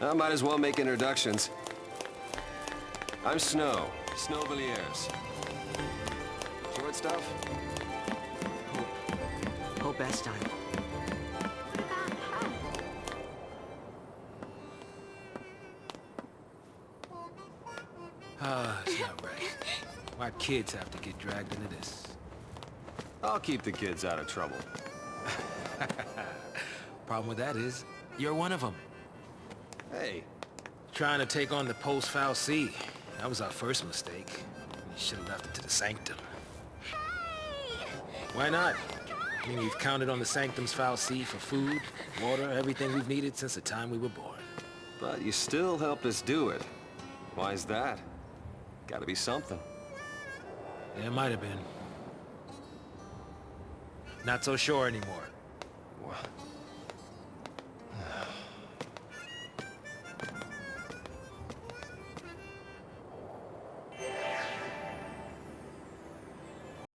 I might as well make introductions. I'm Snow, Snow Villiers. Short stuff? Hope best time. It's not right. Why kids have to get dragged into this? I'll keep the kids out of trouble. Problem with that is, you're one of them. Hey, Trying to take on the post-foul C. That was our first mistake. We should have left it to the Sanctum. Why not? I mean, we've counted on the Sanctum's foul C for food, water, everything we've needed since the time we were born. but you still helped us do it. Why's that? Gotta be something. Yeah, it might have been. Not so sure anymore.